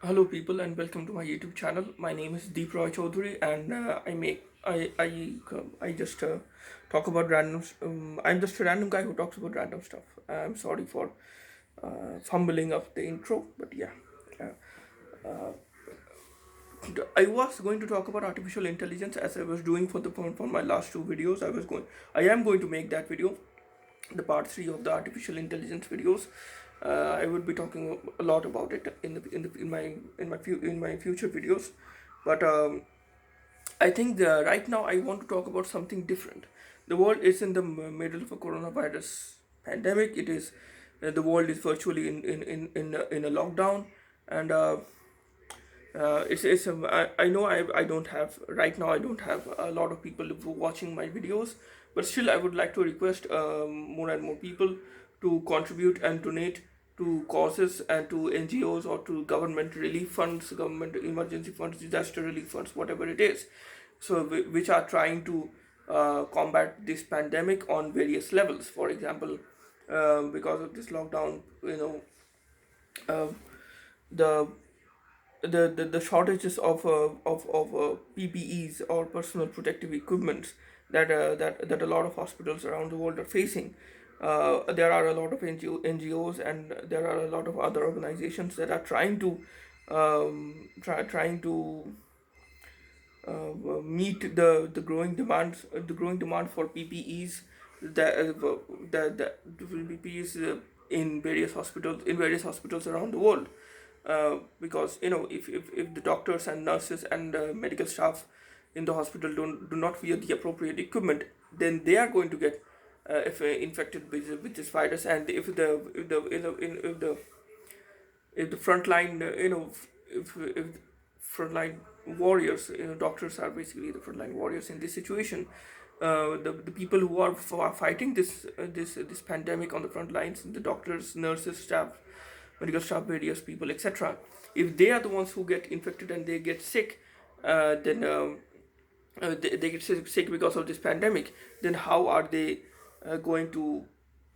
Hello, people, and welcome to my YouTube channel. My name is Deep Roy Chaudhary, and I just talk about random. I'm just a random guy who talks about random stuff. I'm sorry for fumbling up the intro, but yeah. I was going to talk about artificial intelligence as I was doing for my last two videos. I am going to make that video, the part three of the artificial intelligence videos. I would be talking a lot about it in my future videos, but I think right now I want to talk about something different. The world is in the middle of a coronavirus pandemic. It is the world is virtually in a lockdown, and I know I don't have right now. I don't have a lot of people watching my videos, but still I would like to request more and more people to contribute and donate to causes and to NGOs or to government relief funds, government emergency funds, disaster relief funds, whatever it is. So which are trying to combat this pandemic on various levels. For example, because of this lockdown, uh, the the shortages of PPEs or personal protective equipments that a lot of hospitals around the world are facing. There are a lot of NGOs and there are a lot of other organizations that are trying to meet the growing demand for PPEs, the PPEs in various hospitals around the world. Because if the doctors and nurses and medical staff in the hospital do not wear the appropriate equipment, then they are going to get if infected with this virus. And if the frontline if frontline warriors, doctors are basically the frontline warriors in this situation. The people who are fighting this pandemic on the front lines, the doctors, nurses, staff, medical staff, various people, etc., if they are the ones who get infected and they get sick, then they get sick because of this pandemic, then how are they going to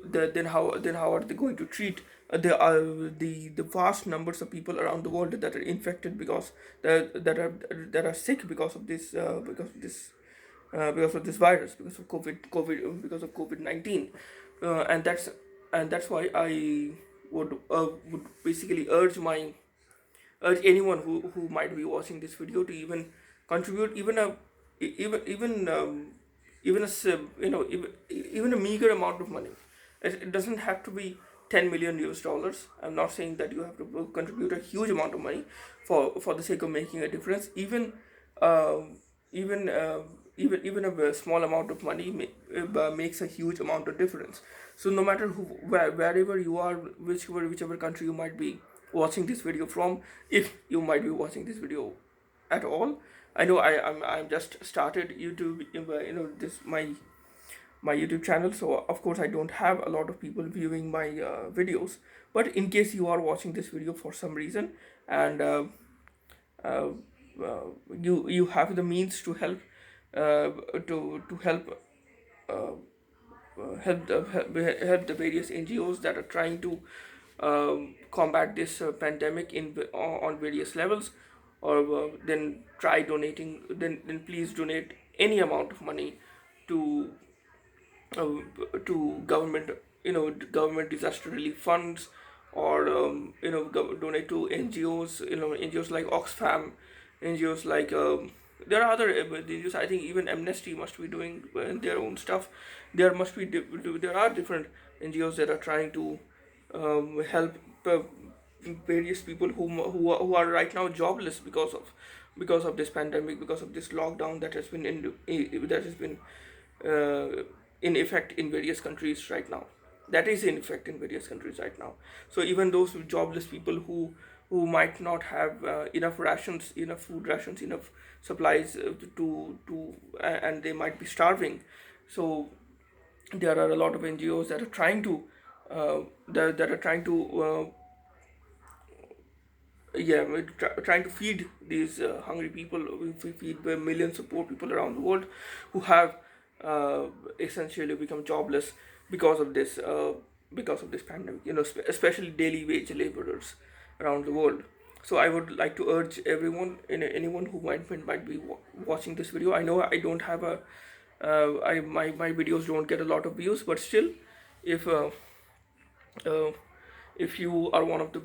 then how are they going to treat the vast numbers of people around the world that are infected that are sick because of this virus, because of COVID-19. And that's why I would basically urge anyone who might be watching this video to even contribute even even a even a meager amount of money. It doesn't have to be 10 million US dollars. I'm not saying that you have to contribute a huge amount of money for the sake of making a difference. Even even a small amount of money makes a huge amount of difference. So no matter wherever you are, whichever country you might be watching this video from, if you might be watching this video at all. I know I'm just started YouTube, this my YouTube channel, so of course I don't have a lot of people viewing my videos. But in case you are watching this video for some reason, and uh, uh, you have the means to help, to help help the various NGOs that are trying to combat this pandemic on various levels, or then try donating. Then please donate any amount of money to government, government disaster relief funds, or donate to NGOs, NGOs like Oxfam, NGOs like there are other NGOs. I think even Amnesty must be doing their own stuff. There are different NGOs that are trying to help various people who are right now jobless because of this pandemic, because of this lockdown that has been uh, in effect in various countries right now. That is in effect in various countries right now. So even those jobless people who might not have enough food rations, enough supplies and they might be starving. So there are a lot of NGOs that are trying to that are trying to trying to feed these hungry people. We feed millions of poor people around the world who have uh, essentially become jobless because of this pandemic. Especially daily wage laborers around the world. So I would like to urge anyone who might be watching this video. I know I don't have a my videos don't get a lot of views, but still, if uh, if you are one of the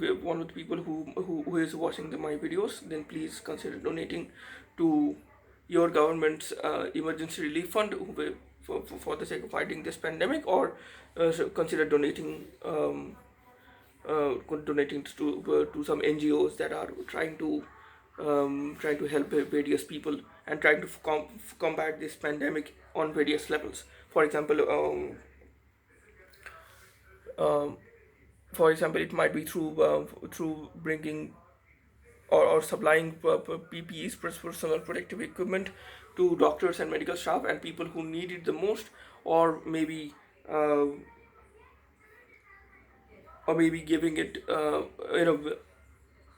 people who is watching my videos, then please consider donating to your government's emergency relief fund for the sake of fighting this pandemic, or so consider donating to some NGOs that are trying to help various people and trying to combat this pandemic on various levels. For example, um, it might be through bringing or supplying PPEs, personal protective equipment, to doctors and medical staff and people who need it the most, or uh, maybe giving it,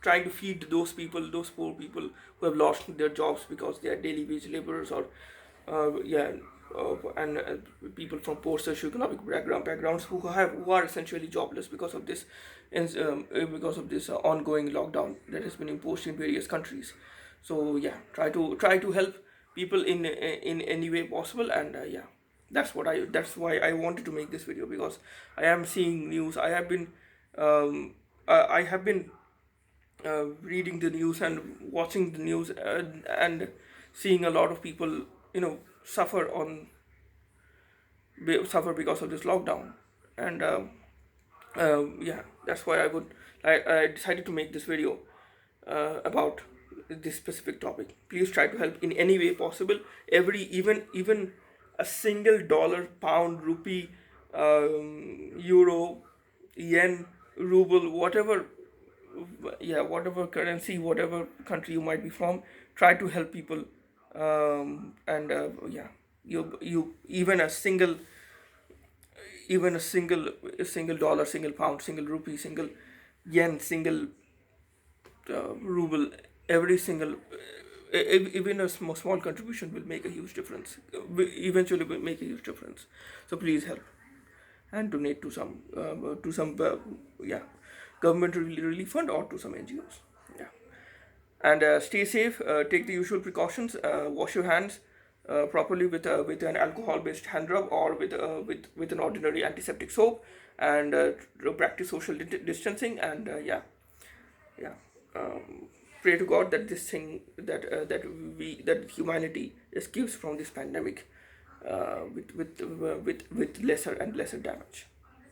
trying to feed those poor people who have lost their jobs because they are daily wage laborers, or yeah, and people from poor socioeconomic backgrounds who are essentially jobless because of this, ongoing lockdown that has been imposed in various countries. So yeah, try to help people in any way possible, and yeah, that's why I wanted to make this video, because I am seeing news. I have been reading the news and watching the news, and seeing a lot of people, suffer suffer because of this lockdown. And yeah, that's why I decided to make this video about this specific topic. Please try to help in any way possible. Even a single dollar, pound, rupee, euro, yen, ruble, whatever, yeah, whatever currency, whatever country you might be from, try to help people. And yeah, you even a single dollar, single pound, single rupee, single yen, single ruble, every single, even a small contribution will make a huge difference. Eventually will make a huge difference. So please help and donate to some yeah, government relief fund, or to some NGOs. Yeah, and stay safe. Take the usual precautions. Wash your hands properly with an alcohol-based hand rub, or with an ordinary antiseptic soap, and practice social distancing. And yeah, yeah. Pray to God that this thing that humanity escapes from this pandemic with lesser and lesser damage.